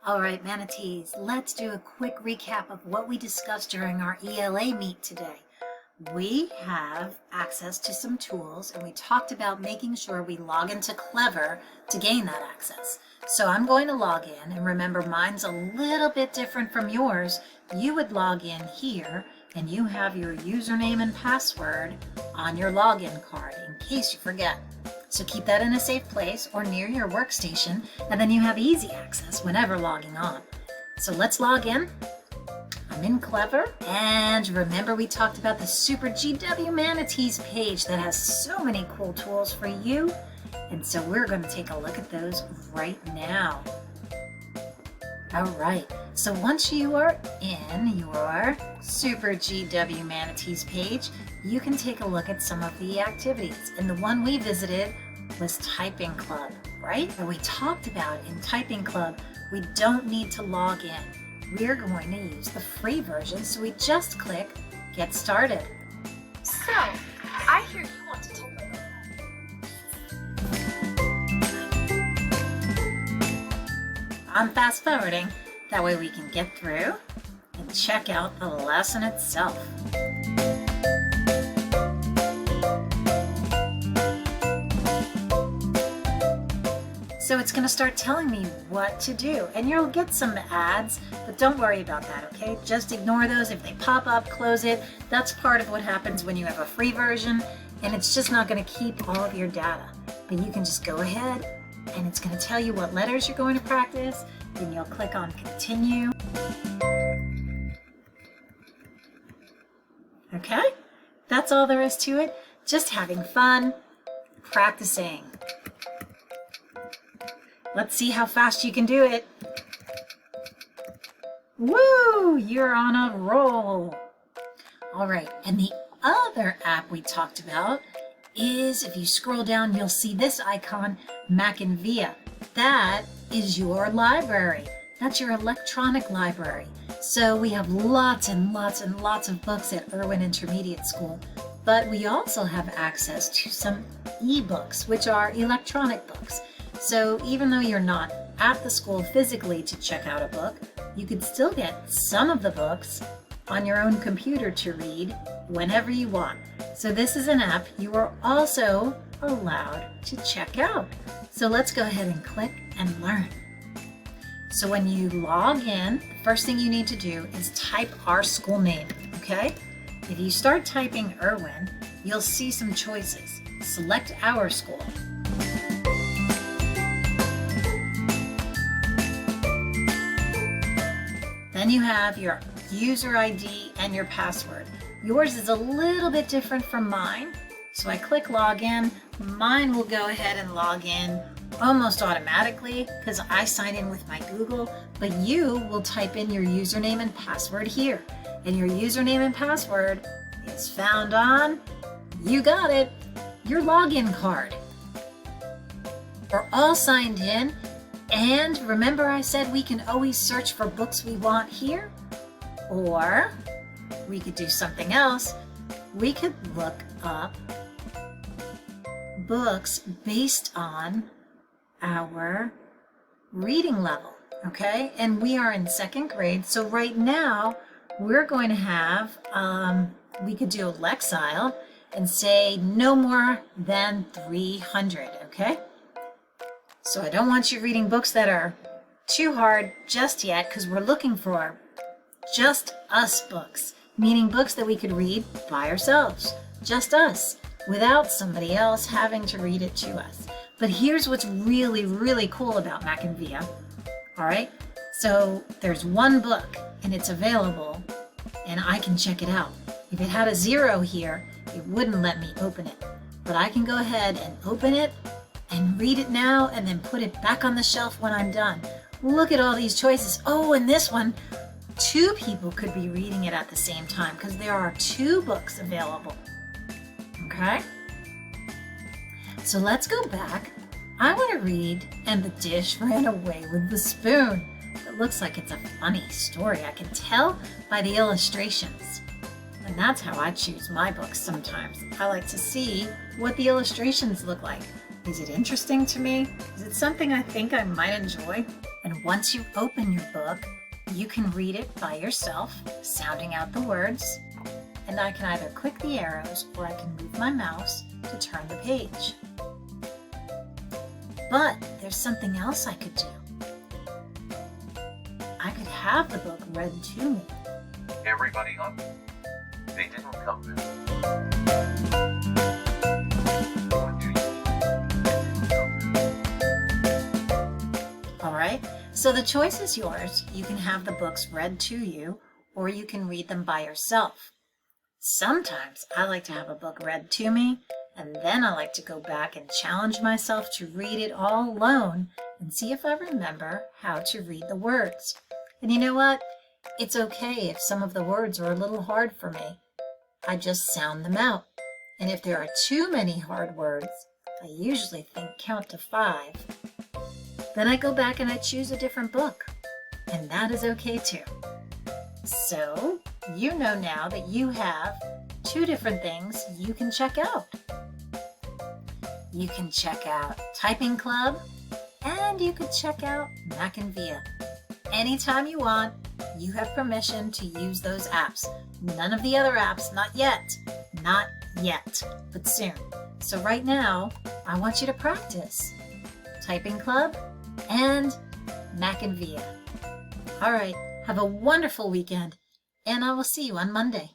All right, manatees, let's do a quick recap of what we discussed during our ELA meet today. We have access to some tools, and we talked about making sure we log into Clever to gain that access. So I'm going to log in, and remember, mine's a little bit different from yours. You would log in here, and you have your username and password on your login card in case you forget. So keep that in a safe place or near your workstation, and then you have easy access whenever logging on. So let's log in. I'm in Clever, and remember we talked about the Super GW Manatees page that has so many cool tools for you, and so we're going to take a look at those right now. All right, so once you are in your Super GW Manatees page, you can take a look at some of the activities, and the one we visited was Typing Club, right? And we talked about in Typing Club, we don't need to log in. We're going to use the free version, so we just click Get Started. So, I hear you want to type a I'm fast forwarding, that way we can get through and check out the lesson itself. So it's going to start telling me what to do, and you'll get some ads, but don't worry about that, okay? Just ignore those. If they pop up, close it. That's part of what happens when you have a free version, and it's just not going to keep all of your data. But you can just go ahead, and it's going to tell you what letters you're going to practice. Then you'll click on Continue. Okay? That's all there is to it. Just having fun, practicing. Let's see how fast you can do it. Woo! You're on a roll. All right, and the other app we talked about is, if you scroll down, you'll see this icon, Macinvia. That is your library. That's your electronic library. So we have lots and lots and lots of books at Irwin Intermediate School, but we also have access to some ebooks, which are electronic books. So even though you're not at the school physically to check out a book, you could still get some of the books on your own computer to read whenever you want. So this is an app you are also allowed to check out. So let's go ahead and click and learn. So when you log in, the first thing you need to do is type our school name, okay? If you start typing Irwin, you'll see some choices. Select our school. Then you have your user ID and your password. Yours is a little bit different from mine. So I click login. Mine will go ahead and log in almost automatically because I sign in with my Google, but you will type in your username and password here. And your username and password is found on, you got it, your login card. We're all signed in. And remember I said we can always search for books we want here? Or we could do something else. We could look up books based on our reading level, okay? And we are in second grade, so right now we're going to have, we could do Lexile and say no more than 300, okay? So I don't want you reading books that are too hard just yet, because we're looking for just us books, meaning books that we could read by ourselves, just us, without somebody else having to read it to us. But here's what's really, really cool about Macinvia. All right, so there's one book and it's available and I can check it out. If it had a 0 here, it wouldn't let me open it. But I can go ahead and open it and read it now and then put it back on the shelf when I'm done. Look at all these choices. Oh, and this one, 2 people could be reading it at the same time because there are 2 books available. Okay? So let's go back. I want to read And the Dish Ran Away with the Spoon. It looks like it's a funny story. I can tell by the illustrations. And that's how I choose my books sometimes. I like to see what the illustrations look like. Is it interesting to me? Is it something I think I might enjoy? And once you open your book, you can read it by yourself, sounding out the words. And I can either click the arrows or I can move my mouse to turn the page. But there's something else I could do. I could have the book read to me. Everybody up? They didn't come back. All right, so the choice is yours. You can have the books read to you, or you can read them by yourself. Sometimes I like to have a book read to me, and then I like to go back and challenge myself to read it all alone and see if I remember how to read the words. And you know what? It's okay if some of the words are a little hard for me. I just sound them out. And if there are too many hard words, I usually count to 5. Then I go back and I choose a different book. And that is okay too. So, you know now that you have 2 different things you can check out. You can check out Typing Club, and you can check out Mac and Via. Anytime you want, you have permission to use those apps. None of the other apps, not yet. Not yet, but soon. So right now, I want you to practice Typing Club and Mac and Via. All right, have a wonderful weekend, and I will see you on Monday.